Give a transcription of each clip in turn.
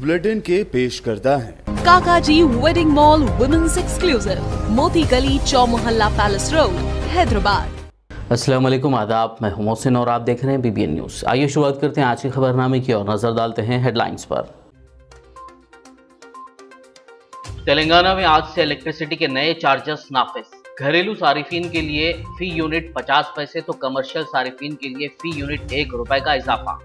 Bulletin के पेश करता है काकाजी वेडिंग मॉल वुमेन्स एक्सक्लूसिव, मोती गली, चौमोहल्ला पैलेस रोड, हैदराबाद। अस्सलाम वालेकुम, आदाब। मैं हूं मोहसिन और आप देख रहे हैं BBN न्यूज़। आइए शुरुआत करते हैं आज की खबरनामे की और नजर डालते हैं हेडलाइंस पर। तेलंगाना में आज से इलेक्ट्रिसिटी के नए चार्जेस नाफिज। घरेलू सारिफिन के लिए फी यूनिट 50 पैसे तो कमर्शियल सारिफिन के लिए फी यूनिट 1 रुपए का इजाफा।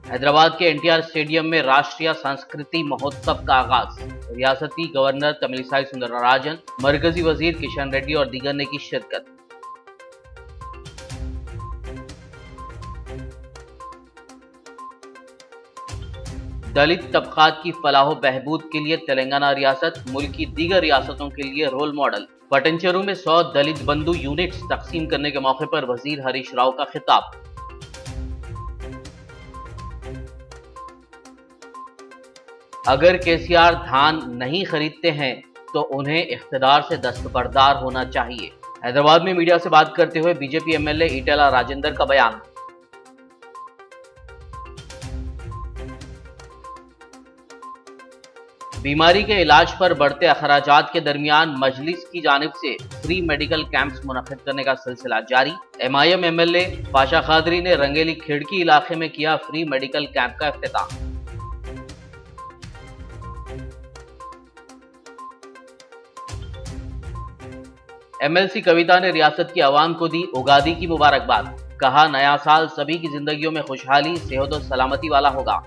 हैदराबाद के NTR स्टेडियम में राष्ट्रीय संस्कृति महोत्सव का आगाज। रियासती गवर्नर तमिलिसाई सुंदरराजन, मरकजी वजीर किशन रेड्डी और दीगर ने की शिरकत। दलित तबकात की फलाह बहबूद के लिए तेलंगाना रियासत मुल्क की दीगर रियासतों के लिए रोल मॉडल। पटनचेरू में 100 दलित बंधु यूनिट्स तकसीम करने के मौके पर वजीर हरीश राव का खिताब। अगर केसीआर धान नहीं खरीदते हैं तो उन्हें इख्तिदार से दस्तबरदार होना चाहिए। हैदराबाद में मीडिया से बात करते हुए बीजेपी MLA ईटेला राजेंद्र का बयान। बीमारी के इलाज पर बढ़ते अखराजात के दरमियान मजलिस की जानिब से फ्री मेडिकल कैंप्स मुनक्किद करने का सिलसिला जारी। MIM MLA पाशा खादरी ने रंगेली खिड़की इलाके में किया फ्री मेडिकल कैंप का इफ्तिताह। MLC कविता ने रियासत की आवाम को दी उगादी की मुबारकबाद। कहा, नया साल सभी की जिंदगियों में खुशहाली, सेहत और सलामती वाला होगा।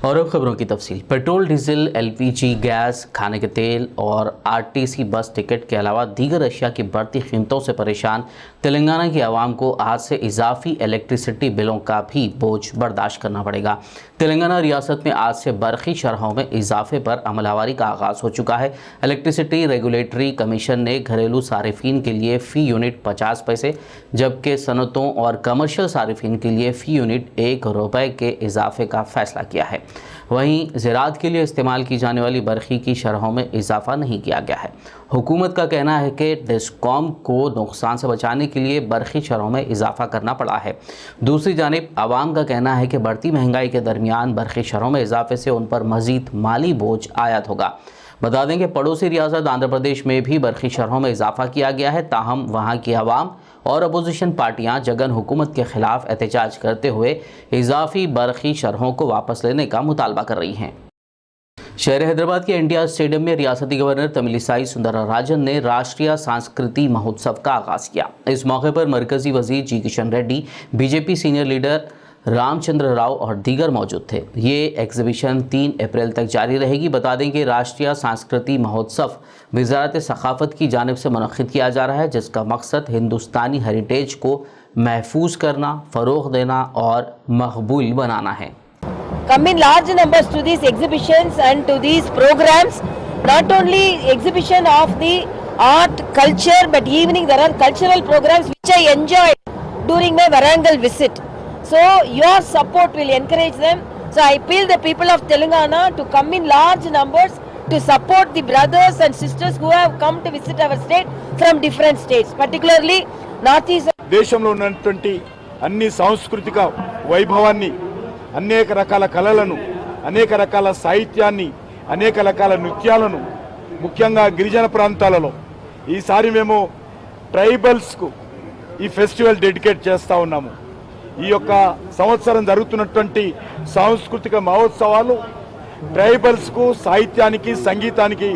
और अब खबरों की तफसील। पेट्रोल, डीजल, LPG गैस, खाने के तेल और RTC बस टिकट के अलावा दीगर अशिया की बढ़ती कीमतों से परेशान तेलंगाना की आवाम को आज से इजाफी इलेक्ट्रिसिटी बिलों का भी बोझ बर्दाश्त करना पड़ेगा। तेलंगाना रियासत में आज से बरखी शरहों में इजाफे पर अमलवारी का आगाज़ हो चुका है। इलेक्ट्रिसिटी रेगुलेटरी कमीशन ने घरेलू सारिफिन के लिए फ़ी यूनिट 50 पैसे जबकि सनतों और कमर्शियल सारिफिन के लिए फ़ी यूनिट 1 रुपए के इजाफे का फैसला किया है। वहीं ज़राअत के लिए इस्तेमाल की जाने वाली बरखी की शरहों में इजाफा नहीं किया गया है। हुकूमत का कहना है कि डिस्कॉम को नुकसान से बचाने के लिए बरखी शरहों में इजाफा करना पड़ा है। दूसरी जानिब आवाम का कहना है कि बढ़ती महंगाई के दरमियान बरखी शरहों में इजाफे से उन पर मज़ीद माली बोझ आयद होगा। बता दें कि पड़ोसी रियासत आंध्र प्रदेश में भी बरखी शरहों में इजाफा किया गया है, ताहम वहाँ की आवाम और अपोजिशन पार्टियां जगन हुकूमत के खिलाफ एहतजाज करते हुए इजाफी बरखी शरहों को वापस लेने का मुतालबा कर रही हैं। शहर हैदराबाद के NTR स्टेडियम में रियासती गवर्नर तमिलिसाई सुंदरराजन ने राष्ट्रीय संस्कृति महोत्सव का आगाज किया। इस मौके पर मरकजी वजीर G Kishan Reddy, BJP senior leader Ramchandra Rao और दीगर मौजूद थे। ये एग्जीबिशन 3 अप्रैल तक जारी रहेगी। बता दें कि राष्ट्रीय सांस्कृतिक महोत्सव वजारत सखाफत की जानिब से मुनक्किद किया जा रहा है, जिसका मकसद हिंदुस्तानी हेरिटेज को महफूज करना, फ़रोग़ देना और मकबूल बनाना है। Come in large numbers to these exhibitions and to these programs. Not only exhibition of the art, culture, but evening there are cultural programs which I enjoyed during my Warangal visit. So your support will encourage them. So I appeal the people of Telangana to come in large numbers to support the brothers and sisters who have come to visit our state from different states, particularly Northeast. దేశంలో ఉన్నటువంటి అన్ని సాంస్కృతిక వైభవాన్ని, అనేక రకాల కళలను, అనేక రకాల సాహిత్యాన్ని, అనేక రకాల నృత్యాలను ముఖ్యంగా గిరిజన ప్రాంతాలలో ఈసారి మేము ట్రైబల్స్కు ఈ ఫెస్టివల్ డెడికేట్ చేస్తూ ఉన్నాము। ఈ యొక్క సంవత్సరం జరుగుతున్నటువంటి సాంస్కృతిక మహోత్సవాలు ట్రైబల్స్కు, సాహిత్యానికి, సంగీతానికి।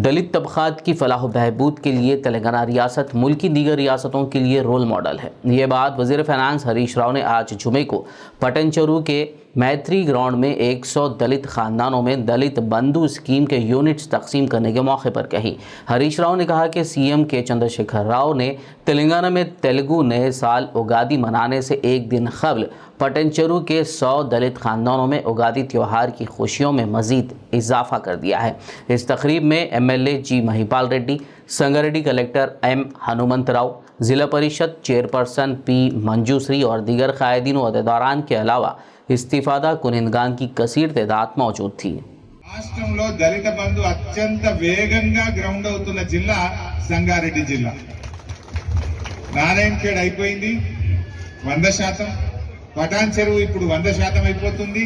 दलित तबकात की फलाह बहबूद के लिए तेलंगाना रियासत मुल्क की दीगर रियासतों के लिए रोल मॉडल है। ये बात वज़ीर फ़ाइनेंस हरीश राव ने आज जुमे को पटनचेरू के मैत्री ग्राउंड में 100 दलित ख़ानदानों में दलित बंधु स्कीम के यूनिट्स तकसीम करने के मौके पर कही। हरीश राव ने कहा कि CM के चंद्रशेखर राव ने तेलंगाना में तेलुगु नए साल उगादी मनाने से एक दिन कबल पटनचेरू के 100 दलित ख़ानदानों में उगादी त्यौहार की खुशियों में मज़ीद इजाफा कर दिया है। इस तकरीब में MLA G Mahipal Reddy, Sangareddy collector M Hanumantharao, Zila Parishad chairperson P Manjushri और दीगर कायदीन व अहदेदारान के अलावा इस्तीफ़ादा कुनिंदगान की कसीर तादाद मौजूद थी। రాష్ట్రంలో దళిత బంధు అత్యంత వేగంగా గ్రౌండ్ అవుతున్న జిల్లా సంగారెడ్డి జిల్లా. నారాయణఖేడ్ అయిపోయింది 100%. పటాన్ చెరువు ఇప్పుడు 100% అయిపోతుంది.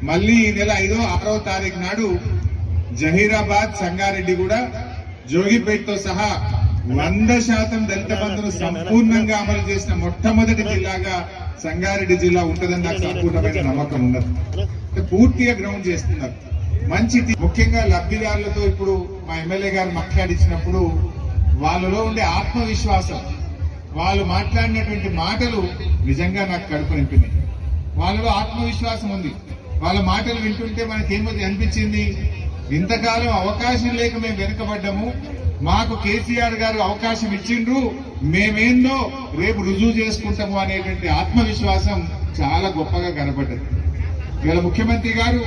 మళ్ళీ ఈ నెల 5వ 6వ తారీఖు నాడు జహీరాబాద్, సంగారెడ్డి కూడా జోగిపేటతో సహా 100% దళిత బంధును సంపూర్ణంగా అమలు చేసిన మొట్టమొదటి జిల్లాగా సంగారెడ్డి జిల్లా ఉంటుందని నాకు సంపూర్ణమైన నమ్మకం ఉన్నది. పూర్తిగా గ్రౌండ్ చేస్తున్నారు. మంచిది. ముఖ్యంగా లబ్ధిదారులతో ఇప్పుడు మా ఎమ్మెల్యే గారు మాట్లాడించినప్పుడు వాళ్ళలో ఉండే ఆత్మవిశ్వాసం, వాళ్ళు మాట్లాడినటువంటి మాటలు నిజంగా నాకు కడుపు నింపినాయి. వాళ్ళలో ఆత్మవిశ్వాసం ఉంది. వాళ్ళ మాటలు వింటుంటే మనకేమో అనిపించింది, ఇంతకాలం అవకాశం లేక మేము వెనుకబడ్డాము, మాకు కేసీఆర్ గారు అవకాశం ఇచ్చిండ్రు, మేమేందో రేపు రుజువు చేసుకుంటాము అనేటువంటి ఆత్మవిశ్వాసం చాలా గొప్పగా కనపడ్డది. ఇవాళ ముఖ్యమంత్రి గారు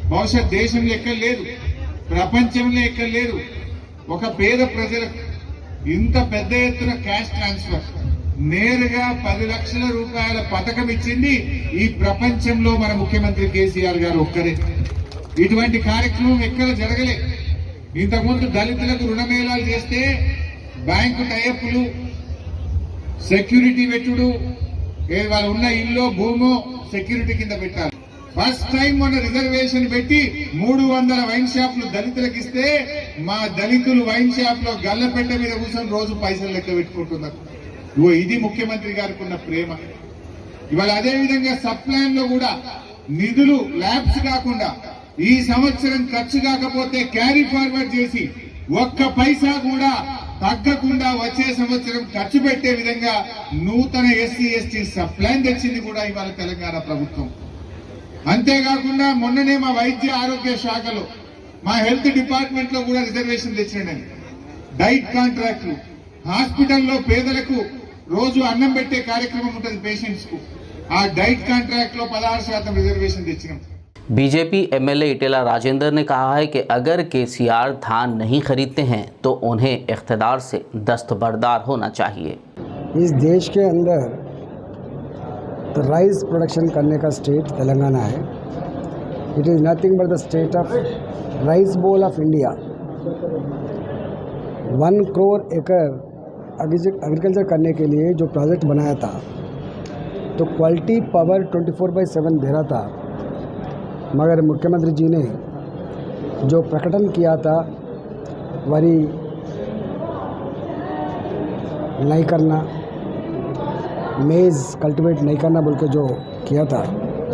బహుశా దేశంలో ఎక్కడ లేదు, ప్రపంచంలో ఎక్కడ లేదు, ఒక పేద ప్రజలకు ఇంత పెద్ద ఎత్తున క్యాష్ ట్రాన్స్ఫర్ నేరుగా 10 లక్షల రూపాయల పథకం ఇచ్చింది ఈ ప్రపంచంలో మన ముఖ్యమంత్రి కేసీఆర్ గారు ఒక్కరే. ఇటువంటి కార్యక్రమం ఎక్కడ జరగలే. ఇంతకుముందు దళితులకు రుణమేళాలు చేస్తే బ్యాంకు టైఅప్లు, సెక్యూరిటీ పెట్టుడు, వాళ్ళు ఉన్న ఇల్లు భూమో సెక్యూరిటీ కింద పెట్టాలి. ఫస్ట్ టైం మన రిజర్వేషన్ పెట్టి 300 వైన్ షాప్లు దళితులకు ఇస్తే మా దళితులు వైన్ షాప్ లో గల్లపెట్ట మీద కూర్చొని రోజు పైసలు లెక్క పెట్టుకుంటున్నారు. ఇది ముఖ్యమంత్రి గారికి ఉన్న ప్రేమ. ఇవాళ అదే విధంగా సబ్ ప్లాన్ లో కూడా నిధులు ల్యాబ్స్ కాకుండా ఈ సంవత్సరం ఖర్చు కాకపోతే క్యారీ ఫార్వర్డ్ చేసి ఒక్క పైసా కూడా తగ్గకుండా వచ్చే సంవత్సరం ఖర్చు పెట్టే విధంగా నూతన ఎస్సీ ఎస్టీ సబ్ ప్లాన్ తెచ్చింది కూడా ఇవాళ తెలంగాణ ప్రభుత్వం. అంతేకాకుండా మొన్ననే మా వైద్య ఆరోగ్య శాఖలో, మా హెల్త్ డిపార్ట్మెంట్ లో కూడా రిజర్వేషన్ తెచ్చినండి. డైట్ కాంట్రాక్ట్లు, హాస్పిటల్లో పేదలకు రోజు అన్నం పెట్టే కార్యక్రమం ఉంటుంది పేషెంట్స్ కు, ఆ డైట్ కాంట్రాక్ట్ లో 16% రిజర్వేషన్ తెచ్చినాం. बीजेपी एमएलए इटेला राजेंद्र ने कहा है कि अगर केसीआर धान नहीं खरीदते हैं तो उन्हें इख्तिदार से दस्तबरदार होना चाहिए. इस देश के अंदर राइस प्रोडक्शन करने का स्टेट तेलंगाना है. It is nothing but the state of rice bowl of India. 1 crore एकड़ एग्रीकल्चर करने के लिए जो प्रोजेक्ट बनाया था, तो क्वालिटी पावर 24/7 दे रहा था, मगर मुख्यमंत्री जी ने जो प्रकटन किया था वरी नहीं करना, मेज़ कल्टीवेट नहीं करना बोल के जो किया था,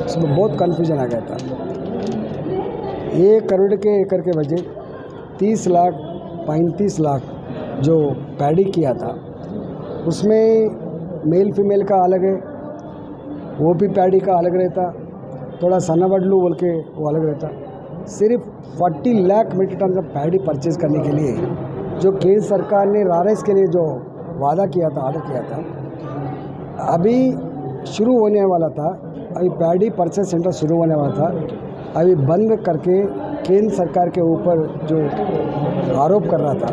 उसमें बहुत कन्फ्यूजन आ गया था. 1 करोड़ के एकड़ के वजह 30 लाख 35 लाख जो पैडी किया था, उसमें मेल फीमेल का अलग है, वो भी पैडी का अलग रहता, थोड़ा सन्नावडलू बोल के वो अलग रहता. सिर्फ 40 लाख मीट्रिक टन का पैडी परचेज करने के लिए जो केंद्र सरकार ने रारेस के लिए जो वादा किया था, ऑर्डर किया था, अभी शुरू होने वाला था. अभी पैडी परचेज सेंटर शुरू होने वाला था, अभी बंद करके केंद्र सरकार के ऊपर जो आरोप कर रहा था,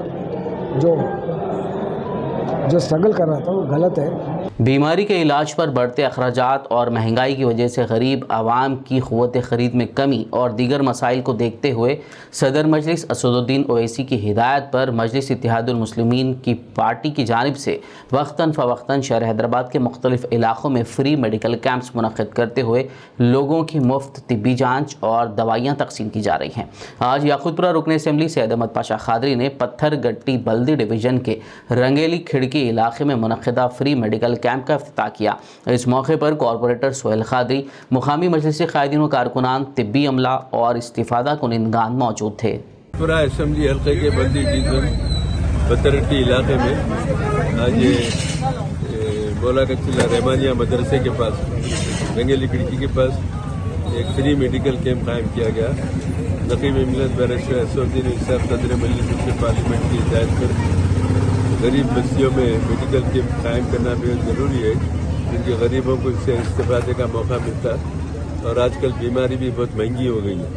जो स्ट्रगल कर रहा था, वो गलत है. बीमारी के इलाज पर बढ़ते अखराजात और महंगाई की वजह से गरीब आवाम की क़ुव्वत ख़रीद में कमी और दीगर मसाइल को देखते हुए सदर मजलिस असदुद्दीन ओवैसी की हिदायत पर मजलिस इत्तेहादुल मुस्लिमीन की पार्टी की जानिब से वक्तन फ़वक्तन शहर हैदराबाद के मुख्तलिफ़ इलाक़ों में फ्री मेडिकल कैंप्स मुनक़्क़िद करते हुए लोगों की मुफ्त तिब्बी जाँच और दवाइयाँ तकसीम की जा रही हैं. आज याकूतपुरा रुकन असम्बली सैयद अहमद पाशा खादरी ने पत्थरगट्टी बल्दी डिवीज़न के रंगेली खिड़की इलाके में मुनक़्क़िदा फ्री मेडिकल कैंप का इफ्तिताह किया. इस मौके पर कॉरपोरेटर सोहेल खादरी, मुकामी मजलिस क़ायदीन व कारकुनान, तिब्बी अमला और इस्तिफ़ादा कुनिंदगान मौजूद थे. पूरा असम्बली हल्के के बल्दी डिवीज़न पत्थरगट्टी इलाके में आज बोला कच्चिला रहमानिया मदरसे के पास, रंगेली खिड़की के पास एक फ्री मेडिकल कैंप कायम किया गया. नकीब मिलत बैरिस्टर असदुद्दीन ओवैसी सदर मजलिस पार्लियामेंट की हिदायत पर गरीब बस्तियों में मेडिकल कैंप कायम करना बेहद ज़रूरी है, क्योंकि गरीबों को इससे इस्तेफादे का मौका मिलता है. और आजकल बीमारी भी बहुत महंगी हो गई है,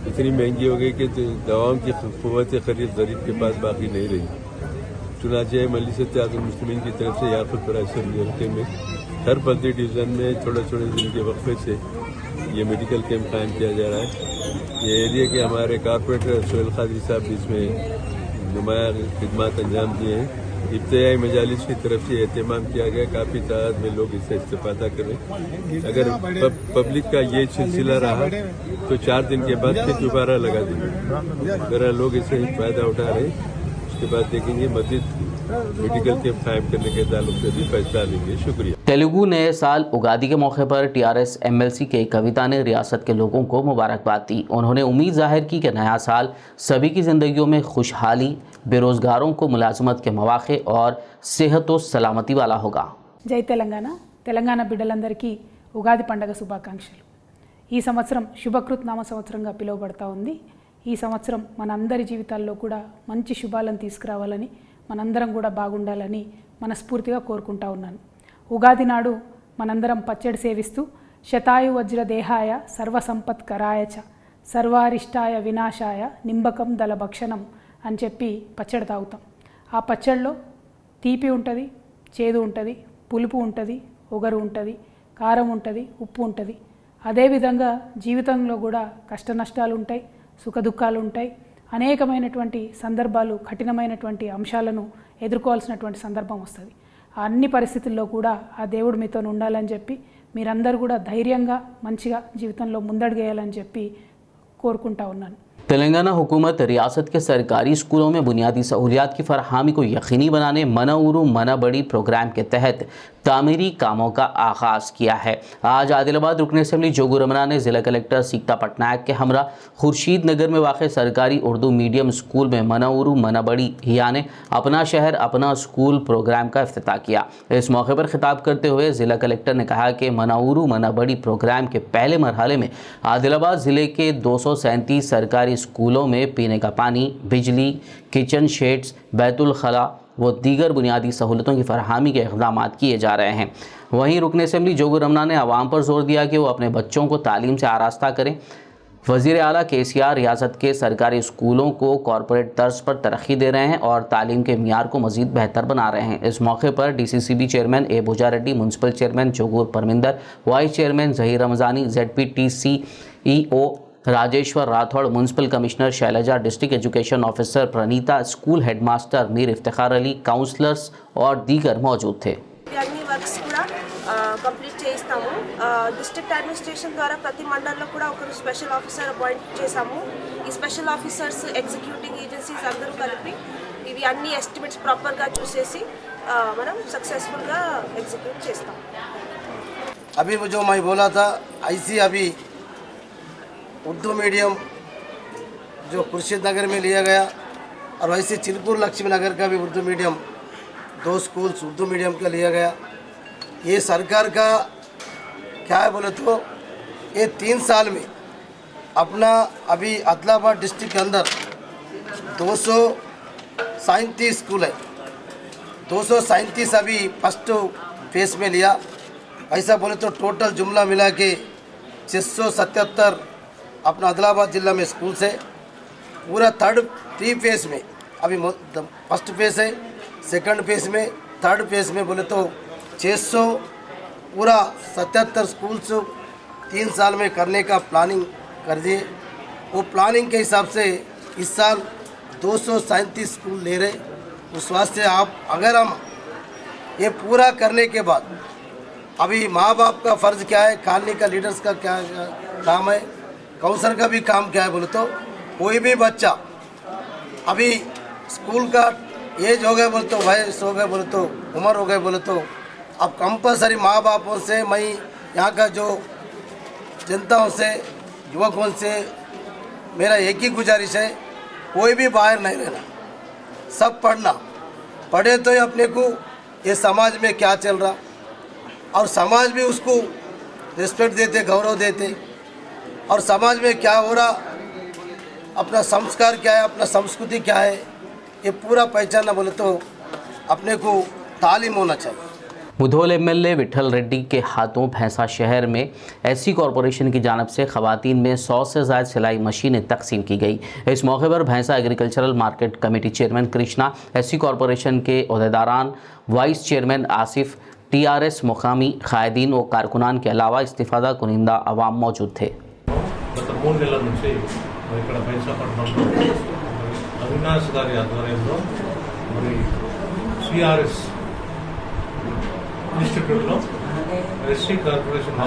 इतनी महंगी हो गई कि दवाओं की क़ुव्वत ख़रीद गरीब के पास बाकी नहीं रही. चुनाचे मजलिस इत्तेहादुल मुस्लिमीन की तरफ से याकूतपुरा असम्बली हल्के में हर बल्दी डिवीज़न में थोड़े थोड़े दिन के वक्फे से ये मेडिकल कैंप कायम किया जा रहा है. ये एरिया के हमारे कारपोरेटर सोहेल कादरी साहब भी इसमें नुमाया खिदमत अंजाम दिए हैं। इब्तिदाई मजालिस की तरफ से एहतमाम किया गया, काफ़ी तादाद में लोग इससे इस्तेफादा करें। अगर पब्लिक का ये सिलसिला रहा तो 4 दिन के बाद फिर दोबारा लगा देंगे। अगर लोग इससे फायदा उठा रहे उसके बाद देखेंगे मस्जिद मेडिकल कैंप कायम करने के ताल्लुक से भी फैसला लेंगे। शुक्रिया। तेलुगु नए साल उगादी के मौके पर टीआरएस एमएलसी के कविता ने रियासत के लोगों को मुबारकबाद दी। उन्होंने उम्मीद जाहिर की कि नया साल सभी की ज़िंदगियों में खुशहाली, बेरोज़गारों को मुलाजमत के मौक़े और सेहत व सलामती वाला होगा। జై తెలంగాణ బిడ్డలందరికీ ఉగాది పండుగ శుభాకాంక్షలు। ఈ సంవత్సరం శుభకృత్ నామ సంవత్సరంగా పిలువబడతా ఉంది। ఈ సంవత్సరం మనందరి జీవితాల్లో కూడా మంచి శుభాలను తీసుకురావాలని, మనందరం కూడా బాగుండాలని మనస్ఫూర్తిగా కోరుకుంటా ఉన్నాను। ఉగాది నాడు మనందరం పచ్చడి సేవిస్తూ శతాయు వజ్ర దేహాయ సర్వసంపత్కరాయ చ సర్వారిష్టాయ వినాశాయ నింబకం దళ భక్షణం అని చెప్పి పచ్చడి తాగుతాం। ఆ పచ్చడిలో తీపి ఉంటుంది, చేదు ఉంటుంది, పులుపు ఉంటుంది, ఒగరు ఉంటుంది, కారం ఉంటుంది, ఉప్పు ఉంటుంది। అదేవిధంగా జీవితంలో కూడా కష్ట నష్టాలు ఉంటాయి, సుఖ దుఃఖాలు ఉంటాయి, అనేకమైనటువంటి సందర్భాలు, కఠినమైనటువంటి అంశాలను ఎదుర్కోవాల్సినటువంటి సందర్భం వస్తుంది। అన్ని పరిస్థితుల్లో కూడా ఆ దేవుడు మీతో ఉండాలని చెప్పి మీరందరూ కూడా ధైర్యంగా మంచిగా జీవితంలో ముందడుగేయాలని చెప్పి కోరుకుంటా ఉన్నాను। तेलंगाना हुकूमत रियासत के सरकारी स्कूलों में बुनियादी सहूलियात की फरहमी को यकीनी बनाने मना उरू मना बड़ी प्रोग्राम के तहत तामीरी कामों का आगाज़ किया है। आज आदिलाबाद रुकन असम्बली जोगू रमना ने ज़िला कलेक्टर सीकता पटनायक के हमरा खुर्शीद नगर में वाक़ सरकारी उर्दू मीडियम स्कूल में मना उरू मना बड़ी यानी अपना शहर अपना स्कूल प्रोग्राम का इफ्तिताह किया। इस मौके पर खिताब करते हुए ज़िला कलेक्टर ने कहा कि मना उरू मना बड़ी प्रोग्राम के पहले मरहले में आदिलाबाद ज़िले के 237 सरकारी स्कूलों में पीने का पानी, बिजली, किचन शेड्स, बैतुल खला व दीगर बुनियादी सहूलतों की फरहमी के इक़दाम किए जा रहे हैं। वहीं रुकन असम्बली जोगू रमना ने आवाम पर जोर दिया कि वो अपने बच्चों को तालीम से आरास्ता करें। वज़ीर आला KCR रियासत के सरकारी स्कूलों को कॉरपोरेट तर्ज पर तरक्की दे रहे हैं और तालीम के मियार को मज़ीद बेहतर बना रहे हैं। इस मौके पर DCCB chairman A Bhuja Reddy, municipal chairman Jogur Parminder, vice chairman Zaheer Ramzani, ZPTCEO Rajeshwar Rathod, municipal commissioner Shailaja, district education officer Praneeta, school headmaster Mir Iftikhar Ali, councillors और दीगर मौजूद थे। అన్ని వర్క్స్ కూడా కంప్లీట్ చేయిస్తాము। డిస్ట్రిక్ట్ అడ్మినిస్ట్రేషన్ ద్వారా ప్రతి మండలంలో కూడా ఒకరు స్పెషల్ ఆఫీసర్ అపాయింట్ చేశాము। ఈ స్పెషల్ ఆఫీసర్స్ ఎగ్జిక్యూటింగ్ ఏజెన్సీస్ అందరూ కలిపి ఇవి అన్ని ఎస్టిమేట్స్ ప్రాపర్గా చూసేసి మనం సక్సెస్ఫుల్గా ఎగ్జిక్యూట్ చేస్తాం। अभी वो जो मैं बोला था ऐसी अभी उर्दू मीडियम जो खुर्शीद नगर में लिया गया और वैसे चिलपुर लक्ष्मी नगर का भी Urdu medium 2 schools Urdu medium का लिया गया। ये सरकार का क्या है बोले तो ये 3 साल में अपना अभी आदिलाबाद डिस्ट्रिक्ट के अंदर 237 स्कूल है। 237 अभी फर्स्ट फेस में लिया। ऐसा बोले तो टोटल जुमला मिला के 677 अपना आदिलाबाद जिला में स्कूल से पूरा 3 फेस में अभी फर्स्ट फेस है, सेकंड फेस में, थर्ड फेस में बोले तो 600 पूरा 77 स्कूल्स 3 साल में करने का प्लानिंग कर दिए। वो प्लानिंग के हिसाब से इस साल 237 स्कूल ले रहे। उस वास्ते आप अगर हम ये पूरा करने के बाद अभी माँ बाप का फ़र्ज़ क्या है, कॉलोनी का लीडर्स का क्या काम है, काउंसलर का भी काम क्या है बोले तो कोई भी बच्चा अभी स्कूल का एज हो गए बोले तो वयस हो गए बोले तो उम्र हो गए बोले तो अब कंपलसरी माँ बापों से मैं यहाँ का जो जनताओं से युवकों से मेरा एक ही गुजारिश है, कोई भी बाहर नहीं रहना, सब पढ़ना। पढ़े तो अपने को ये समाज में क्या चल रहा और समाज भी उसको रिस्पेक्ट देते, गौरव देते और समाज में क्या हो रहा, अपना संस्कार क्या है, अपना संस्कृति क्या है, ये पूरा पहचानना बोले तो अपने को तालीम होना चाहिए। मुधोल MLA विठल रेड्डी के हाथों भैंसा शहर में SC कॉरपोरेशन की जानिब से ख़वातीन में 100 से ज़ायद सिलाई मशीनें तकसीम की गई। इस मौके पर भैंसा agricultural market committee chairman Krishna, SC corporation के अहदेदारान, वाइस चेयरमैन आसिफ, TRS मुकामी कायदीन व कारकुनान के अलावा इस्तिफ़ादा कुनिंदा अवाम मौजूद थे। 3 నెలల నుంచి మరి ఇక్కడ బైంసాపట్నంలో అవినాష్ గారి ఆధ్వర్యంలో మరి సిఆర్ఎస్ ఇన్స్టిట్యూట్లో ఎస్సీ కార్పొరేషన్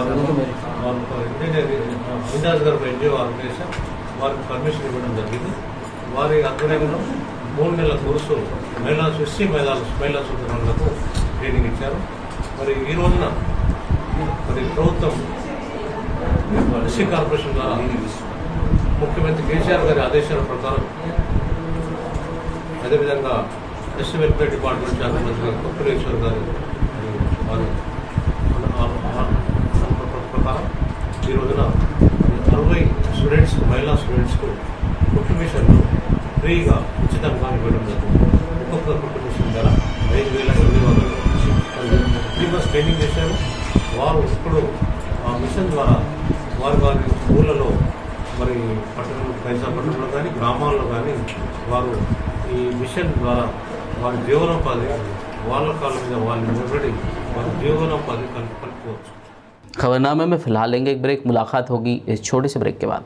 అవినాష్ గారు ఎన్జిఓ ఆర్గనైజేషన్ వారికి పర్మిషన్ ఇవ్వడం జరిగింది. వారి ఆధ్వర్యంలో 3 నెలల కోర్సు ఎస్సీ మహిళా సోదరులకు ట్రైనింగ్ ఇచ్చారు. మరి ఈ రోజున మరి ప్రభుత్వం ఎస్సీ కార్పొరేషన్ ద్వారా ముఖ్యమంత్రి కేసీఆర్ గారి ఆదేశాల ప్రకారం అదేవిధంగా ఎస్సీ వెల్ఫేర్ డిపార్ట్మెంట్ శాఖ మంత్రి కొప్పులేశ్వర్ గారు వారి ప్రకారం ఈ రోజున 60 స్టూడెంట్స్ మహిళా స్టూడెంట్స్కు కుట్టు మిషన్లు ఫ్రీగా ఉచితంగా ఇవ్వడం జరుగుతుంది. ఒక్కొక్క కుట్టు మిషన్ ధర 5,800 3 మంత్స్ ట్రైనింగ్ చేశారు. వారు ఇప్పుడు ఆ మిషన్ ద్వారా వారి ఊళ్ళలో మరి పట్టణంలో కానీ గ్రామాల్లో కానీ వారు ఈ మిషన్ ద్వారా వారి జీవనోపాధి వాళ్ళ కాళ్ళ మీద వాళ్ళు నిలబడి వారి జీవనోపాధి కలుపుకోవచ్చు. खबरनामे में फिलहाल लेंगे एक ब्रेक. मुलाकात होगी इस छोटे से ब्रेक के बाद.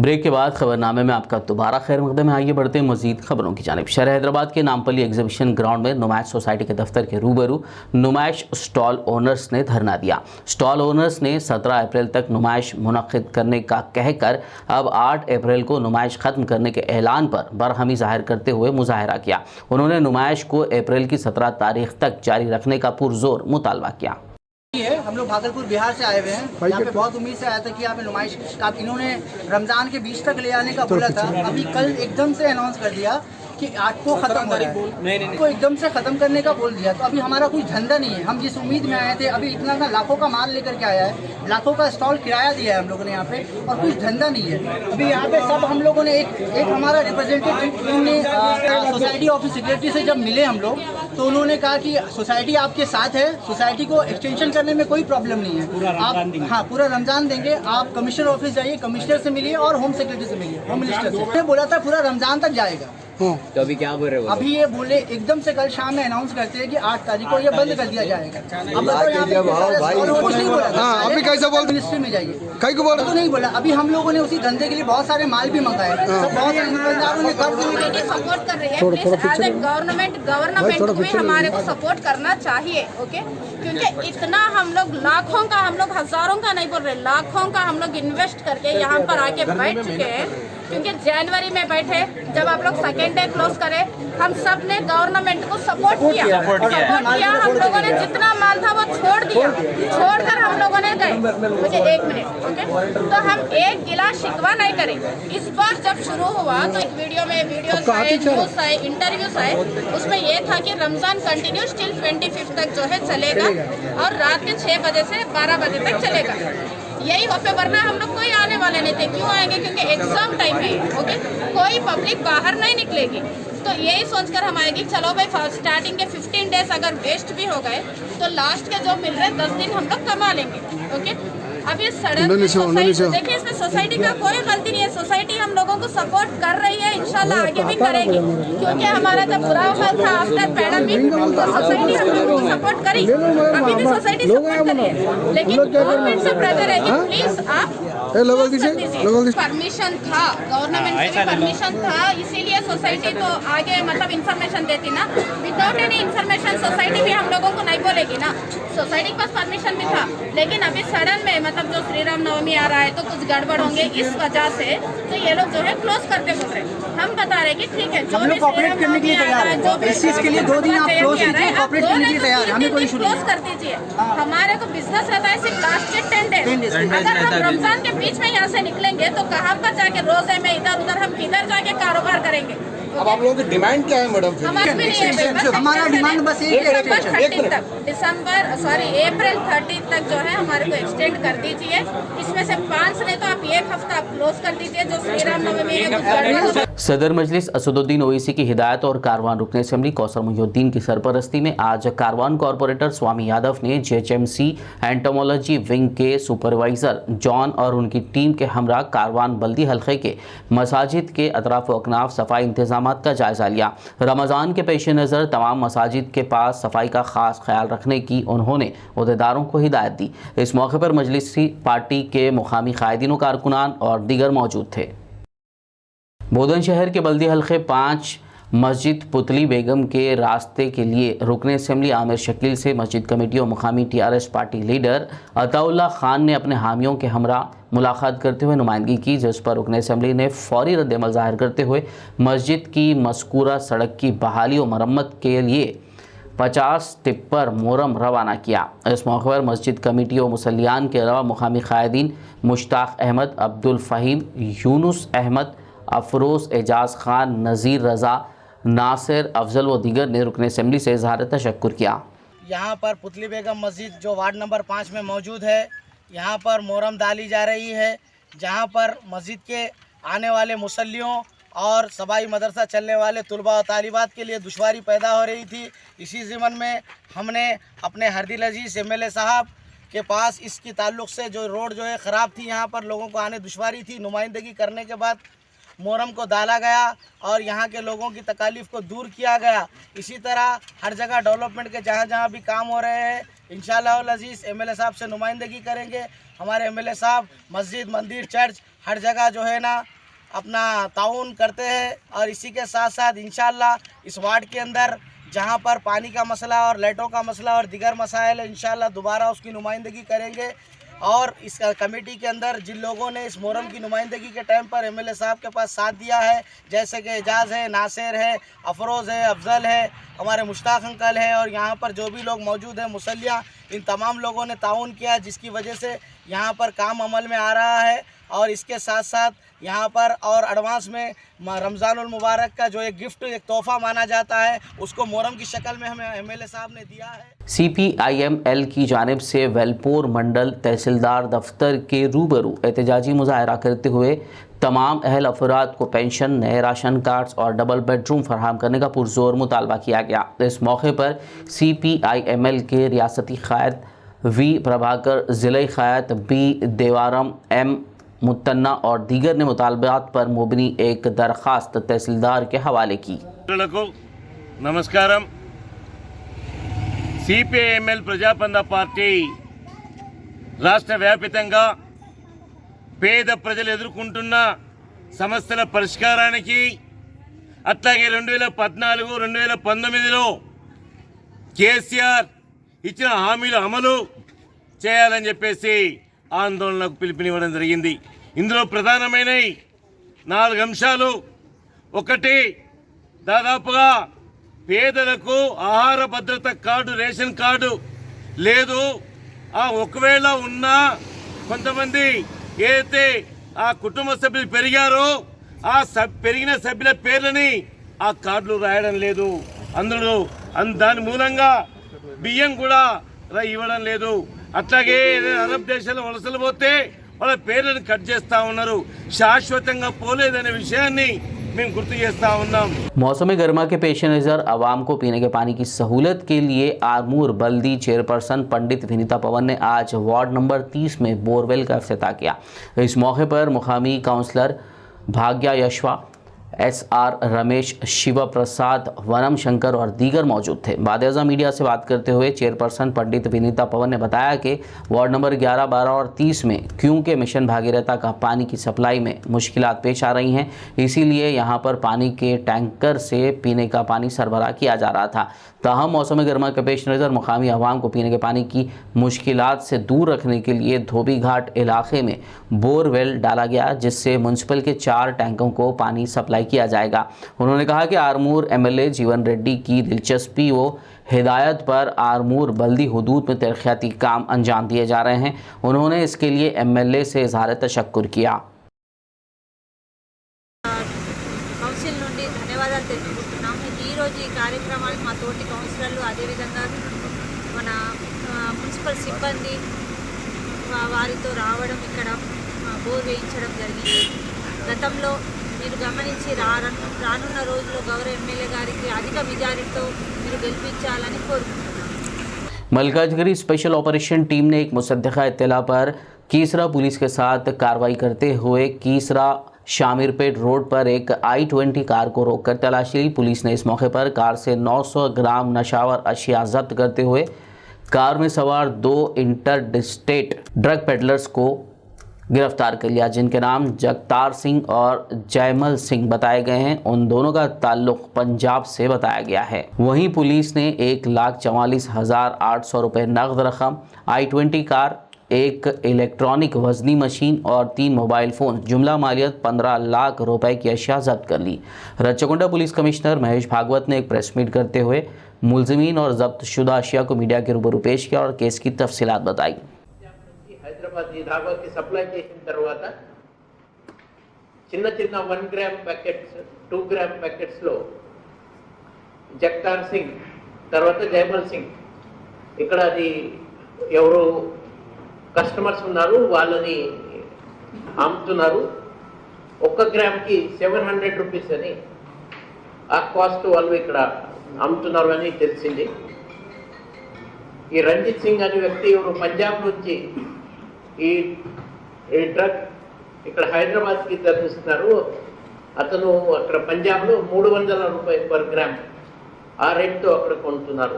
ब्रेक के बाद खबरनामे में आपका दोबारा खैर मकदम है. आइए बढ़ते हैं मजीद खबरों की जानिब. शहर हैदराबाद के नामपल्ली एग्जीबिशन ग्राउंड में नुमाइश सोसाइटी के दफ्तर के रूबरू नुमाइश स्टॉल ओनर्स ने धरना दिया. स्टॉल ओनर्स ने 17 अप्रैल तक नुमाइश मुनक्किद करने का कहकर अब 8 अप्रैल को नुमाइश ख़त्म करने के ऐलान पर बरहमी जाहिर करते हुए मुजाहरा किया. उन्होंने नुमाइश को अप्रैल की 17 तारीख तक जारी रखने का पुरजोर मुतालबा किया. हम लोग भागलपुर बिहार से आए हुए हैं. यहाँ पे बहुत उम्मीद से आया था कि यहाँ पे नुमाइश इन्होंने रमजान के बीच तक ले आने का बोला था. अभी कल एकदम से अनाउंस कर दिया कि 8 को खत्म हो रहा है. को एकदम से खत्म करने का बोल दिया. तो अभी हमारा कोई धंधा नहीं है. हम जिस उम्मीद में आए थे, अभी इतना लाखों का माल लेकर के आया है, लाखों का स्टॉल किराया दिया है हम लोगों ने यहाँ पे, और कुछ धंधा नहीं है. अभी यहाँ पे सब हम लोगों ने एक हमारा रिप्रेजेंटेटिव सोसाइटी ऑफिस सेक्रेटरी से जब मिले हम लोग, तो उन्होंने कहा कि सोसाइटी आपके साथ है, सोसाइटी को एक्सटेंशन करने में कोई प्रॉब्लम नहीं है. आप हाँ पूरा रमजान देंगे. आप कमिश्नर ऑफिस जाइए, कमिश्नर से मिलिए और होम सेक्रेटरी से मिलिए, होम मिनिस्टर से. उन्होंने बोला था पूरा रमजान तक जाएगा. तो अभी क्या बोल रहे हो? अभी ये बोले एकदम से कल शाम में अनाउंस करते हैं कि 8 तारीख को ये बंद कर दिया जाएगा. अब कुछ नहीं बोला. अभी कैसे बोल मिनिस्ट्री में जाइए. कहीं को बोला तो नहीं बोला. अभी हम लोगों ने उसी धंधे के लिए बहुत सारे माल भी मंगाए. बहुत सारे दुकानदारों ने सपोर्ट कर रही है. गवर्नमेंट को भी हमारे को सपोर्ट करना चाहिए. ओके, क्योंकि इतना हम लोग लाखों का, हम लोग हजारों का नहीं बोल रहे, लाखों का हम लोग इन्वेस्ट करके यहाँ पर आके बैठ चुके हैं. क्योंकि जनवरी में बैठे, जब आप लोग सेकेंड डे क्लोज करे, हम सब ने गवर्नमेंट को सपोर्ट किया. हम लोगों ने जितना माल था वो छोड़ दिया. छोड़कर हम लोगों ने गए. मुझे 1 मिनट. ओके, तो हम एक गिलास शिकवा नहीं करेंगे. इस बार जब शुरू हुआ तो एक वीडियोस आए, न्यूज आए, इंटरव्यूज आए. उसमें ये था कि रमजान कंटिन्यू स्टिल 25 तक जो है चलेगा, और रात के 6 बजे से 12 बजे तक चलेगा. यही वफे, वरना हम लोग कोई आने वाले नहीं थे. क्यों आएंगे? क्योंकि एग्जाम टाइम है. ओके, कोई पब्लिक बाहर नहीं निकलेगी. तो यही सोचकर हम आएंगे, चलो भाई स्टार्टिंग के 15 डेज अगर वेस्ट भी हो गए तो लास्ट के जो मिल रहे 10 दिन हम लोग कमा लेंगे. ओके, अब ये सडन देखिए, इसमें सोसाइटी का कोई गलती नहीं है. सोसाइटी हम लोगों को सपोर्ट कर रही है, इंशाल्लाह आगे भी करेगी. क्योंकि हमारा जब बुरा हाल था आफ्टर पैंडेमिक, तो सोसाइटी हम लोगों को सपोर्ट करी. अभी भी सोसाइटी सपोर्ट कर रही है. लेकिन गवर्नमेंट से प्रेशर है कि प्लीज आप परमिशन था, गवर्नमेंट से भी परमिशन था, इसीलिए सोसाइटी तो आगे मतलब इन्फॉर्मेशन देती ना. विदाउट एनी इन्फॉर्मेशन सोसाइटी भी हम लोगों को नहीं बोलेगी ना. सोसाइटी के पास परमिशन भी था, लेकिन अभी सडन में मतलब जो श्री राम नवमी आ रहा है तो कुछ गड़बड़ होंगे, इस वजह से तो ये लोग जो है क्लोज करते बोल रहे. हम बता रहे कि ठीक है, जो भी कॉपरेट करने के लिए तैयार है. जो इस चीज के लिए 2 दिन आप क्लोज कीजिए, कॉपरेट करने के लिए तैयार है. हमें कोई इशू नहीं. क्लोज कर दीजिए. हमारे को बिजनेस रहता है सिर्फ लास्ट के 10 डेज. अगर हम रमजान के बीच में यहाँ से निकलेंगे तो कहाँ पर जाके रोजे में इधर उधर हम किधर जाके कारोबार करेंगे? अब आप लोगों की डिमांड क्या है मैडम? हमारा डिमांड बस अप्रैल 30 तक जो है हमारे को एक्सटेंड कर दीजिए। इसमें से 5 नहीं तो आप 1 हफ्ता आप क्लोज कर दीजिए जो श्री राम नवमी है। सदर मजलिस असदुद्दीन ओवैसी की हिदायत और कारवान रुकन असेंबली कौसर मुहिउद्दीन की सरपरस्ती में आज कारवान कॉरपोरेटर स्वामी यादव ने JHMC एंटोमोलॉजी विंग के सुपरवाइजर जॉन और उनकी टीम के हमरा कारवान बल्दी हल्के के मसाजिद के अतराफ व अकनाफ सफाई इंतजामात का जायजा लिया। रमज़ान के पेश नज़र तमाम मसाजिद के पास सफाई का खास ख्याल रखने की उन्होंने उहदेदारों को हिदायत दी। इस मौके पर मजलिसी पार्टी के मुकामी कायदीन कारकुनान और दीगर मौजूद थे। बोधन शहर के बल्दी हल्के 5 मस्जिद पुतली बेगम के रास्ते के लिए रुकन असेंबली आमिर शकील से मस्जिद कमेटी और मुकामी TRS party leader Ataullah Khan ने अपने हामियों के हमरा मुलाकात करते हुए नुमाइंदगी की, जिस पर रुकन असेंबली ने फौरी रद्दअमल ज़ाहिर करते हुए मस्जिद की मज़कूरा सड़क की बहाली और मरम्मत के लिए 50 टिप्पर मोरम रवाना किया। इस मौके पर मस्जिद कमेटी और मुसल्लियान के अलावा मुकामी कायदीन मुश्ताक अहमद, अब्दुल फ़हीम, यूनुस अहमद, अफरोज़ एजाज खान, नज़ीर रज़ा, नासिर अफजल व दीगर ने रुकन असेंबली से इजहार तशक्कुर किया। यहाँ पर पुतली बेगम मस्जिद जो वार्ड नंबर 5 में मौजूद है, यहाँ पर मोहरम डाली जा रही है, जहाँ पर मस्जिद के आने वाले मुसल्लियों और सबाई मदरसा चलने वाले तुलबा और तालिबात के लिए दुश्वारी पैदा हो रही थी। इसी ज़िमन में हमने अपने हरदिल अजीज़ MLA साहब के पास इसकी ताल्लुक़ से जो रोड जो है ख़राब थी, यहाँ पर लोगों को आने दुश्वारी थी, नुमाइंदगी करने के बाद मोहरम को डाला गया और यहाँ के लोगों की तकालीफ को दूर किया गया। इसी तरह हर जगह डेवलपमेंट के जहाँ जहाँ भी काम हो रहे हैं इंशाअल्लाह अज़ीज़ MLA साहब से नुमाइंदगी करेंगे। हमारे MLA साहब मस्जिद, मंदिर, चर्च हर जगह जो है ना अपना ताउन करते हैं और इसी के साथ साथ इंशाअल्लाह इस वार्ड के अंदर जहाँ पर पानी का मसला और लाइटों का मसला और दीगर मसाइल है, इंशाअल्लाह दोबारा उसकी नुमाइंदगी करेंगे। और इस कमेटी के अंदर जिन लोगों ने इस मोहरम की नुमाइंदगी के टाइम पर MLA साहब के पास साथ दिया है, जैसे कि एजाज है, नासिर है, अफरोज़ है, अफजल है, हमारे मुश्ताक अंकल है और यहाँ पर जो भी लोग मौजूद हैं मुसल्लियाँ, इन तमाम लोगों ने ताउन किया, जिसकी वजह से यहाँ पर काम अमल में आ रहा है। और इसके साथ साथ यहाँ पर और एडवांस में रमज़ानुल मुबारक का जो एक गिफ्ट, एक तोहफ़ा माना जाता है, उसको मोहरम की शक्ल में हमें MLA साहब ने दिया है। CPIML की जानिब से वेलपुर मंडल तहसीलदार दफ्तर के रूबरू एहतजाजी मुजाहरा करते हुए तमाम अहल अफराद को पेंशन, नए राशन कार्ड्स और डबल बेडरूम फराहम करने का पुरजोर मुतालबा किया गया। इस मौके पर CPIML के रियासती क़ायद V प्रभाकर, ज़िले क़ायद B देवारम, M मुत्तना और दीगर ने मुतालबात पर मुबनी एक दरख्वास्त तहसीलदार के हवाले की। नमस्कारम। CPIML ప్రజాపంద పార్టీ రాష్ట్ర వ్యాపితంగా పేద ప్రజలు ఎదుర్కొంటున్న సమస్యల పరిష్కారానికి అట్లాగే 2014 2019లో కేసీఆర్ ఇచ్చిన హామీల అమలు చేయాలని చెప్పేసి ఆందోళనకు పిలుపునివ్వడం జరిగింది। ఇందులో ప్రధానమైన 4 అంశాలు. ఒకటి, దాదాపుగా పేదలకు ఆహార భద్రత కార్డు, రేషన్ కార్డు లేదు. ఒకవేళ ఉన్నా కొంతమంది ఏదైతే ఆ కుటుంబ సభ్యులు పెరిగారో ఆ పెరిగిన సభ్యుల పేర్లని ఆ కార్డులు రాయడం లేదు. అందులో దాని మూలంగా బియ్యం కూడా ఇవ్వడం లేదు. అట్లాగే అరబ్ దేశాల వలసలు పోతే వాళ్ళ పేర్లను కట్ చేస్తూ ఉన్నారు. శాశ్వతంగా పోలేదనే విషయాన్ని మేము గుర్తు చేస్తూ ఉన్నాం। मौसम गर्मा के पेश नज़र आवाम को पीने के पानी की सहूलत के लिए आरमूर बल्दी चेयरपर्सन पंडित विनीता पवन ने आज वार्ड नंबर 30 में बोरवेल का इफ्तिताह किया। इस मौके पर मुकामी काउंसलर भाग्या यशवा, SR रमेश, शिवा प्रसाद, वनम शंकर और दीगर मौजूद थे। बाद-ए-आज़म मीडिया से बात करते हुए चेयरपर्सन पंडित विनीता पवन ने बताया कि वार्ड नंबर 11, 12 और 30 में क्योंकि मिशन भागीरथी का पानी की सप्लाई में मुश्किलात पेश आ रही हैं, इसीलिए यहाँ पर पानी के टैंकर से पीने का पानी सरबराह किया जा रहा था। ताहम मौसम गर्मा के पेश नज़र मुकामी अवाम को पीने के पानी की मुश्किलात से दूर रखने के लिए धोबी घाट इलाके में बोरवेल डाला गया, जिससे म्यूनसिपल के 4 टैंकों को पानी सप्लाई किया जाएगा। उन्होंने कहा कि आरमूर MLA जीवन रेड्डी की दिलचस्पी व हिदायत पर आरमूर बल्दी हुदूद में तरक्याती काम अंजाम दिए जा रहे हैं। उन्होंने इसके लिए MLA से इजहार तशक्कुर किया। कौंसिल నుండి ధన్యవాదాలు ఉన్నాం. ఈరోజు ఈ కార్యక్రమానికి మా తోటి కౌన్సిలర్లు అదేవిధంగా మన మున్సిపల్ సిబ్బంది వారితో రావడం, ఇక్కడ బోర్ వేయించడం జరిగింది. గతంలో మీరు గమనించి రానున్న రోజుల్లో గౌరవ ఎమ్మెల్యే గారికి అధిక మెజారిటీతో మీరు గెలిపించాలని కోరుకుంటున్నాను. मलकाजगिरी स्पेशल ऑपरेशन टीम ने एक मुसद्दक़ा इत्तला पर कीसरा पुलिस के साथ कार्रवाई करते हुए कीसरा शामिरपेट रोड पर एक I-20 कार को रोककर तलाशी ली। पुलिस ने इस मौके पर कार से 900 ग्राम नशावर अशिया जब्त करते हुए कार में सवार 2 इंटर-स्टेट ड्रग पेडलर्स को गिरफ्तार कर लिया, जिनके नाम जगतार सिंह और जयमल सिंह बताए गए हैं। उन दोनों का ताल्लुक पंजाब से बताया गया है। वहीं पुलिस ने 1,44,800 रुपये नकद रकम, I-20 कार, एक इलेक्ट्रॉनिक वजनी मशीन और 3 मोबाइल फ़ोन, जुमला मालियत 15 लाख रुपए की अशिया जब्त कर ली। रच्चगोंडा पुलिस कमिश्नर महेश भागवत ने एक प्रेस मीट करते हुए मुलजिमीन और जब्त शुदा अशिया को मीडिया के रूबरू पेश किया और केस की तफसीलात बताई। హైదరాబాద్ ఈ ధాబాకి సప్లై చేసిన తర్వాత చిన్న చిన్న 1 గ్రామ్ ప్యాకెట్స్, 2 గ్రామ్ ప్యాకెట్స్లో జగతార్ సింగ్ తర్వాత జయమల్ సింగ్ ఇక్కడ అది ఎవరు కస్టమర్స్ ఉన్నారు వాళ్ళని అమ్ముతున్నారు. 1 గ్రామ్కి 700 రూపీస్ అని ఆ కాస్ట్ వాళ్ళు ఇక్కడ అమ్ముతున్నారు అని తెలిసింది. ఈ రంజిత్ సింగ్ అనే వ్యక్తి ఎవరు పంజాబ్ నుంచి ఈ డ్రగ్ ఇక్కడ హైదరాబాద్కి తరలిస్తున్నారు. అతను అక్కడ పంజాబ్లో 300 రూపాయలు పర్ గ్రామ్ ఆ రేట్తో అక్కడ కొంటున్నారు.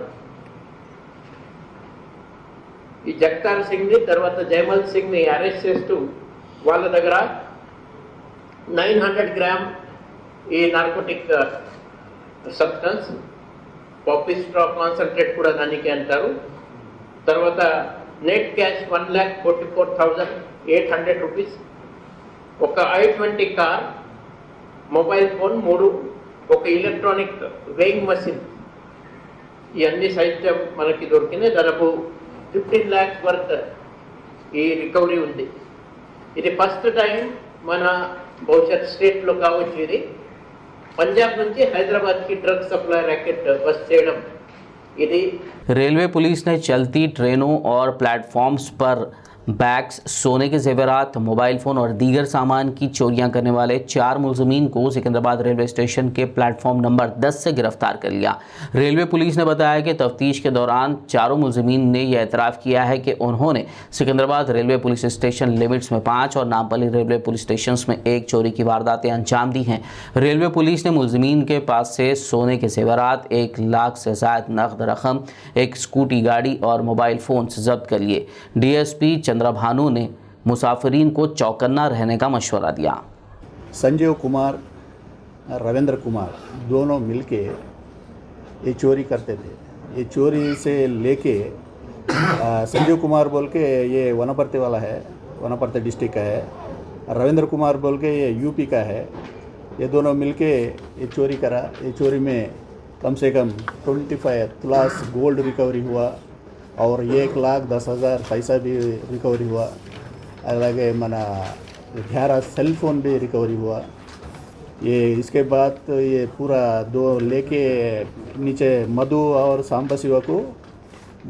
ఈ జగతార్ సింగ్ని తర్వాత జయమల్ సింగ్ని అరెస్ట్ చేస్తూ వాళ్ళ దగ్గర 900 గ్రామ్ ఈ narcotic substance, poppy straw concentrate కూడా దానికి అంటారు. తర్వాత నెట్ క్యాష్ 1,44,800 రూపీస్, ఒక I-20 కార్, మొబైల్ ఫోన్ 3, ఒక ఎలక్ట్రానిక్ వెయింగ్ మషిన్, ఇవన్నీ సాహిత్యం మనకి దొరికినాయి. దాదాపు 15 lakhs వర్త్ ఈ రికవరీ ఉంది. ఇది ఫస్ట్ టైం మన బహుశా స్టేట్లో కావచ్చు. ఇది పంజాబ్ నుంచి హైదరాబాద్కి డ్రగ్ సప్లై ర్యాకెట్ బస్ చేయడం ఇది. रेलवे पुलिस ने चलती ट्रेनों और प्लेटफॉर्म्स पर बैग्स, सोने के जेवरात, मोबाइल फ़ोन और दीगर सामान की चोरियां करने वाले 4 मुलजमीन को सिकंदराबाद रेलवे स्टेशन के प्लेटफॉर्म नंबर 10 से गिरफ्तार कर लिया। रेलवे पुलिस ने बताया कि तफ्तीश के दौरान चारों मुलजमीन ने यह एतराफ़ किया है कि उन्होंने Secunderabad railway police station limits में 5 और नामपल्ली रेलवे पुलिस स्टेशन में 1 चोरी की वारदातें अंजाम दी हैं। रेलवे पुलिस ने मुलजमीन के पास से सोने के जेवरात, 1 लाख से ज़ायद नकद रकम, एक स्कूटी गाड़ी और मोबाइल फ़ोन जब्त कर लिए। DSP चंद्रभानु ने मुसाफिरीन को चौकन्ना रहने का मशवरा दिया। संजीव कुमार, रविंद्र कुमार दोनों मिलके ये चोरी करते थे। ये चोरी से लेके संजीव कुमार बोल के ये वनपर्ती वाला है, वनपर्ती डिस्ट्रिक्ट का है। रविंद्र कुमार बोल के ये यूपी का है। ये दोनों मिलके ये चोरी करा। ये चोरी में कम से कम 25 तुलास गोल्ड रिकवरी हुआ और 1,10,000 पैसा भी रिकवरी हुआ। అలాగే మన 11 सेल फोन भी रिकवरी हुआ। ये इसके बाद ये पूरा 2 लेके नीचे मधु और सांबा शिवा को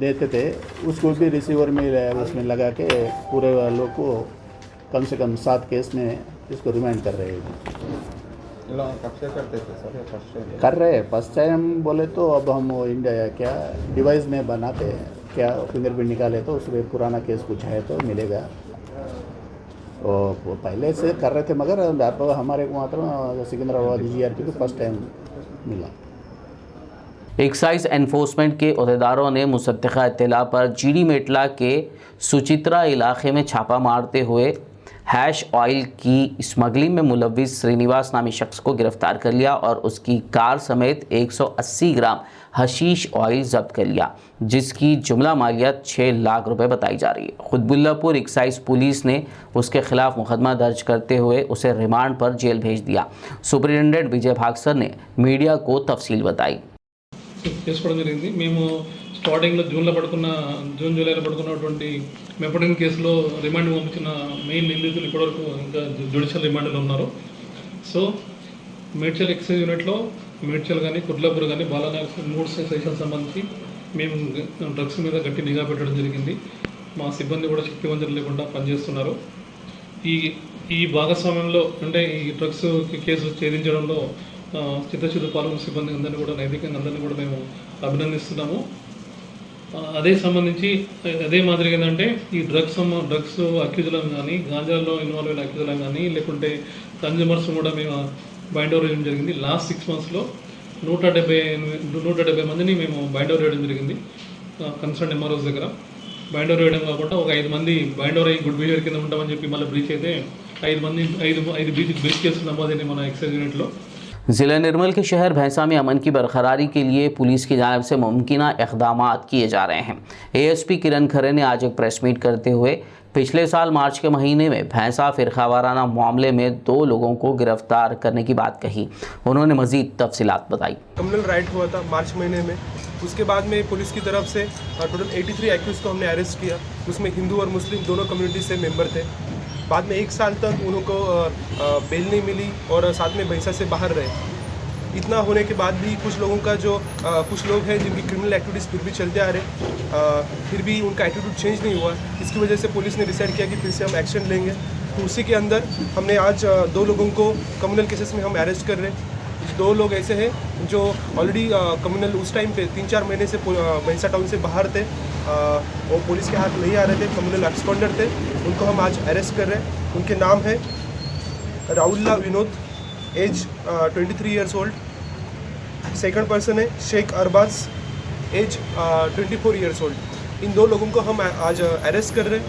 देते थे, उसको भी रिसीवर में उसमें लगा के पूरे लोग को कम से कम 7 केस में इसको रिमांड कर रहे हैं। कब से करते थे सर? कर रहे हैं फर्स्ट टाइम बोले तो अब हम इंडिया क्या डिवाइस में बनाते हैं, क्या फिंगरप्रिंट निकाले तो उसमें पुराना केस कुछ है तो मिलेगा। और वो पहले से कर रहे थे मगर आप हमारे को मात्र सिकंदराबाद GRP को फर्स्ट टाइम मिला। एक्साइज एनफोर्समेंट के अहदेदारों ने मुसद्दक़ा इत्तला पर GD मेटला के सुचित्रा इलाके में छापा मारते हुए हैश ऑयल की स्मगलिंग में मुलविस श्रीनिवास नामी शख्स को गिरफ्तार कर लिया और उसकी कार समेत 180 ग्राम हशीश ऑयल जब्त कर लिया, जिसकी जुमला मालियत 6 लाख रुपए बताई जा रही है। खुदबुल्लापुर एक्साइज पुलिस ने उसके खिलाफ मुकदमा दर्ज करते हुए उसे रिमांड पर जेल भेज दिया। सुपरिटेंडेंट विजय भागसर ने मीडिया को तफसील बताई। స్టార్టింగ్లో జూన్లో పడుకున్న జూలైలో పడుకున్నటువంటి మెపటిన్ కేసులో రిమాండ్ పంపించిన మెయిన్ నిందితులు ఇప్పటివరకు ఇంకా జ్యుడిషియల్ రిమాండ్లో ఉన్నారు. సో మేడ్చల్ ఎక్సైజ్ యూనిట్లో మేడ్చల్ కానీ కుట్లాపూర్ కానీ బాలానగర్ 3 సెషన్ సంబంధించి మేము డ్రగ్స్ మీద గట్టి నిఘా పెట్టడం జరిగింది. మా సిబ్బంది కూడా శక్తివంతులు లేకుండా పనిచేస్తున్నారు. ఈ భాగస్వామ్యంలో అంటే ఈ డ్రగ్స్ కేసు ఛేదించడంలో చిత్తశుద్ధి పాల్గొన్న సిబ్బంది అందరినీ కూడా నైతికంగా అందరినీ కూడా మేము అభినందిస్తున్నాము. అదే మాదిరిగా ఏంటంటే ఈ డ్రగ్స్ అక్యూజులను కానీ గాంజాలో ఇన్వాల్వ్ అయిన అక్యూజులను కానీ లేకుంటే కన్జ్యూమర్స్ కూడా మేము బైండ్ ఓవర్ చేయడం జరిగింది. లాస్ట్ 6 monthsలో 170 మందిని మేము బైండ్ ఓవర్ చేయడం జరిగింది. కన్సర్న్ ఎంఆర్ఓస్ దగ్గర బైండ్ ఓవర్ చేయడం కాకుండా ఒక 5 మంది బైండ్ ఓవర్ అయ్యి గుడ్ బిహేవియర్ కింద ఉంటామని చెప్పి మళ్ళీ బ్రీచ్ అయితే 5 బ్రీచ్ కేసులు నమోదైన మన ఎక్సైజ్ యూనిట్లో. ज़िला निर्मल के शहर भैंसा में अमन की बरकरारी के लिए पुलिस की जानिब से मुमकिन इक़दाम किए जा रहे हैं. एएसपी किरण खरे ने आज एक प्रेस मीट करते हुए पिछले साल मार्च के महीने में भैंसा फ़िरक़ावाराना मामले में 2 लोगों को गिरफ्तार करने की बात कही. उन्होंने मज़ीद तफसीलात बताई. कम्युनल राइट हुआ था मार्च महीने में. उसके बाद में पुलिस की तरफ से टोटल 83 एक्यूज को हमने अरेस्ट किया. उसमें हिंदू और मुस्लिम दोनों कम्युनिटी से मेंबर थे. बाद में 1 साल तक उनको बेल नहीं मिली और साथ में भैंसा से बाहर रहे. इतना होने के बाद भी कुछ लोगों का कुछ लोग हैं जिनकी क्रिमिनल एक्टिविटीज़ फिर भी चलते आ रहे, फिर भी उनका एटीट्यूड चेंज नहीं हुआ. इसकी वजह से पुलिस ने डिसाइड किया कि फिर से हम एक्शन लेंगे. तो उसी के अंदर हमने आज 2 लोगों को कम्युनल केसेस में हम अरेस्ट कर रहे हैं. 2 लोग ऐसे हैं जो ऑलरेडी कम्युनल उस टाइम पे 3-4 महीने से भैंसा टाउन से बाहर थे, वो पुलिस के हाथ नहीं आ रहे थे, कम्युनल एब्सकॉन्डर थे. उनको हम आज अरेस्ट कर रहे हैं. उनके नाम है Raulla Vinod, age 23 years old. Second person है Sheikh Arbaz, age 24 years old. इन 2 लोगों को हम आज अरेस्ट कर रहे हैं.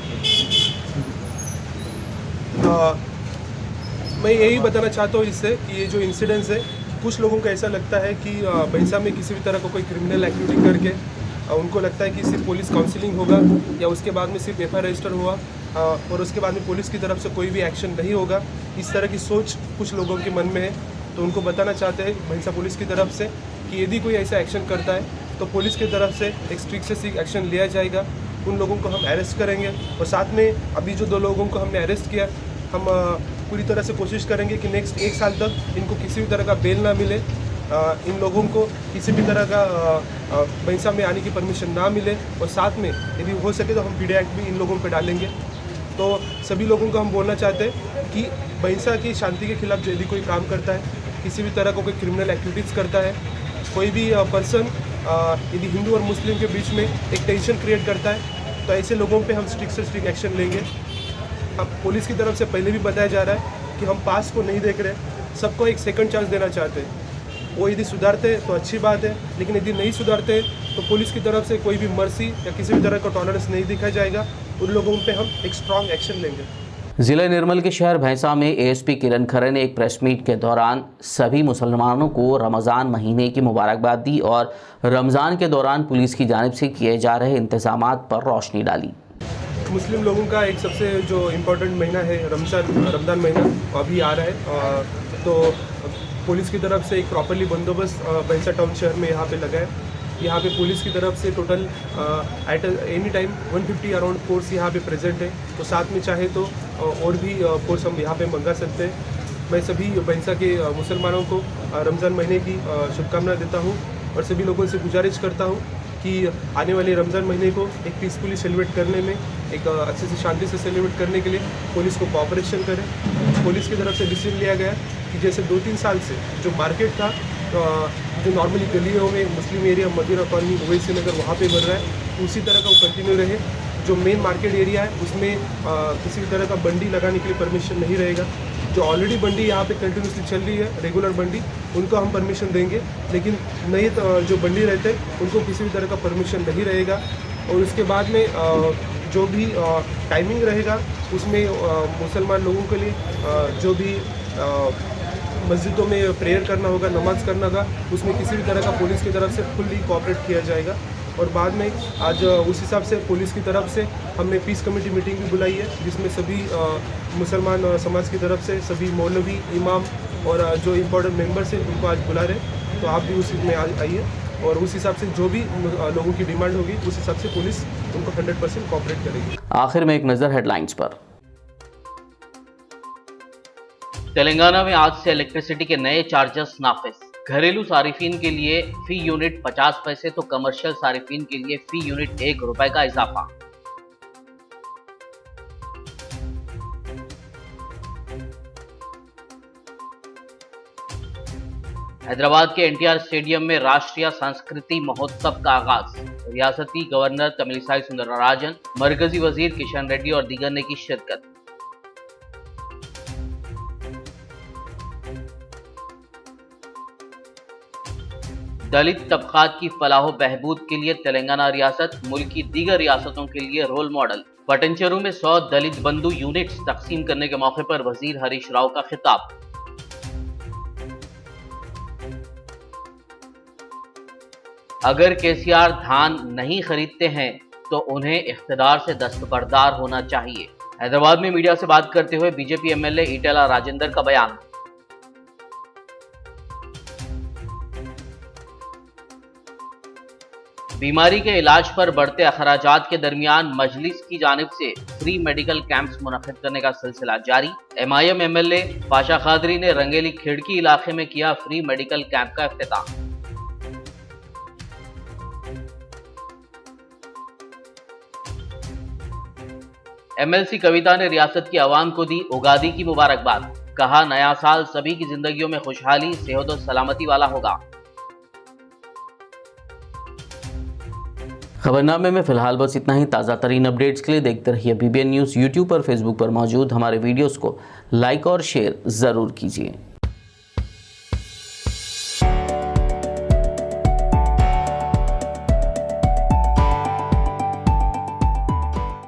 मैं यही बताना चाहता हूँ इससे कि ये जो इंसिडेंट्स है, कुछ लोगों को ऐसा लगता है कि भैंसा में किसी भी तरह का कोई क्रिमिनल एक्टिविटी करके उनको लगता है कि सिर्फ पुलिस काउंसलिंग होगा या उसके बाद में सिर्फ FIR रजिस्टर हुआ और उसके बाद में पुलिस की तरफ से कोई भी एक्शन नहीं होगा. इस तरह की सोच कुछ लोगों के मन में है. तो उनको बताना चाहते हैं भैंसा पुलिस की तरफ से कि यदि कोई ऐसा एक्शन करता है तो पुलिस की तरफ से एक स्ट्रिक्ट से एक्शन लिया जाएगा. उन लोगों को हम अरेस्ट करेंगे और साथ में अभी जो 2 लोगों को हमने अरेस्ट किया, हम पूरी तरह से कोशिश करेंगे कि नेक्स्ट 1 साल तक इनको किसी भी तरह का बेल ना मिले, इन लोगों को किसी भी तरह का भैंसा में आने की परमिशन ना मिले और साथ में यदि हो सके तो हम PD एक्ट भी इन लोगों पर डालेंगे. तो सभी लोगों को हम बोलना चाहते हैं कि भैंसा की शांति के खिलाफ यदि कोई काम करता है, किसी भी तरह को कोई क्रिमिनल एक्टिविटीज़ करता है, कोई भी पर्सन यदि हिंदू और मुस्लिम के बीच में एक टेंशन क्रिएट करता है, तो ऐसे लोगों पे हम स्ट्रिक्ट से स्ट्रिक्ट एक्शन लेंगे. अब पुलिस की तरफ से पहले भी बताया जा रहा है कि हम पास को नहीं देख रहे, सबको एक सेकंड चांस देना चाहते हैं. वो यदि सुधारते तो अच्छी बात है, लेकिन यदि नहीं सुधारते तो पुलिस की तरफ से कोई भी मर्सी या किसी भी तरह का टॉलरेंस नहीं दिखाया जाएगा. उन लोगों पे हम एक स्ट्रॉन्ग एक्शन लेंगे. ज़िला निर्मल के शहर भैंसा में एएसपी किरण खरे ने एक प्रेस मीट के दौरान सभी मुसलमानों को रमज़ान महीने की मुबारकबाद दी और रमज़ान के दौरान पुलिस की जानिब से किए जा रहे इंतज़ामात पर रोशनी डाली. मुस्लिम लोगों का एक सबसे जो इम्पोर्टेंट महीना है रमज़ान महीना अभी आ रहा है. तो पुलिस की तरफ से एक प्रॉपरली बंदोबस्त भैंसा टाउन शहर में यहाँ पे लगा है. यहाँ पे पुलिस की तरफ से total at any time 150 around force यहाँ पे प्रेजेंट है. तो साथ में चाहे तो और भी फोर्स हम यहाँ पे मंगा सकते हैं. मैं सभी भैंसा के मुसलमानों को रमज़ान महीने की शुभकामनाएं देता हूँ और सभी लोगों से गुजारिश करता हूँ कि आने वाले रमज़ान महीने को एक पीसफुली सेलिब्रेट करने में, एक अच्छे से शांति से सेलिब्रेट करने के लिए पुलिस को कोऑपरेशन करें. पुलिस की तरफ से डिसीजन लिया गया कि जैसे 2-3 साल से जो मार्केट था, जो नॉर्मली गलियों में मुस्लिम एरिया मदीना कॉलोनी ओवैसी नगर वहाँ पे बन रहा है, उसी तरह का वो कंटिन्यू रहे. जो मेन मार्केट एरिया है उसमें किसी भी तरह का बंडी लगाने के लिए परमिशन नहीं रहेगा. जो ऑलरेडी बंडी यहाँ पे कंटिन्यूसली चल रही है, रेगुलर बंडी, उनको हम परमिशन देंगे, लेकिन नए जो बंडी रहते हैं उनको किसी भी तरह का परमिशन नहीं रहेगा. और उसके बाद में जो भी टाइमिंग रहेगा उसमें मुसलमान लोगों के लिए जो भी मस्जिदों में प्रेयर करना होगा, नमाज करना होगा, उसमें किसी भी तरह का पुलिस की तरफ से फुल्ली कोऑपरेट किया जाएगा. और बाद में आज उस हिसाब से पुलिस की तरफ से हमने पीस कमेटी मीटिंग भी बुलाई है, जिसमें सभी मुसलमान समाज की तरफ से सभी मौलवी, इमाम और जो इम्पोर्टेंट मेंबर्स हैं उनको आज बुला रहे. तो आप भी उस में आइए और उस हिसाब से जो भी लोगों की डिमांड होगी उस हिसाब से पुलिस उनको 100% कोऑपरेट करेगी. आखिर में एक नज़र हेडलाइंस पर. तेलंगाना में आज से इलेक्ट्रिसिटी के नए चार्जेस नाफिज. घरेलू सारिफिन के लिए फी यूनिट 50 पैसे तो कमर्शियल सारिफिन के लिए फी यूनिट 1 रुपए का इजाफा। हैदराबाद के एनटीआर स्टेडियम में राष्ट्रीय संस्कृति महोत्सव का आगाज। रियासती गवर्नर तमिलिसाई सुंदरराजन, मरकजी वजीर किशन रेड्डी और दीगर ने की शिरकत। दलित तबकात की फलाह बहबूद के लिए तेलंगाना रियासत मुल्क की दीगर रियासतों के लिए रोल मॉडल। पटनचेरू में 100 दलित बंधु यूनिट्स तकसीम करने के मौके पर वजीर हरीश राव का खिताब। अगर केसीआर धान नहीं खरीदते हैं तो उन्हें इख्तिदार से दस्तबरदार होना चाहिए। हैदराबाद में मीडिया से बात करते हुए बीजेपी एमएलए ईटेला राजेंद्र का बयान। बीमारी के इलाज पर बढ़ते अखराजात के दरमियान मजलिस की जानिब से फ्री मेडिकल कैंप्स मुनक्किद करने का सिलसिला जारी। एमआईएम एमएलए पाशा खादरी ने रंगेली खिड़की इलाके में किया फ्री मेडिकल कैंप का इफ्तिताह। एमएलसी कविता ने रियासत की आवाम को दी उगादी की मुबारकबाद। कहा, नया साल सभी की जिंदगियों में खुशहाली, सेहत और सलामती वाला होगा। खबरनामे में फिलहाल बस इतना ही। ताज़ा तरीन अपडेट्स के लिए देखते रहिए BBN न्यूज़। यूट्यूब पर, फेसबुक पर मौजूद हमारे वीडियोस को लाइक और शेयर ज़रूर कीजिए।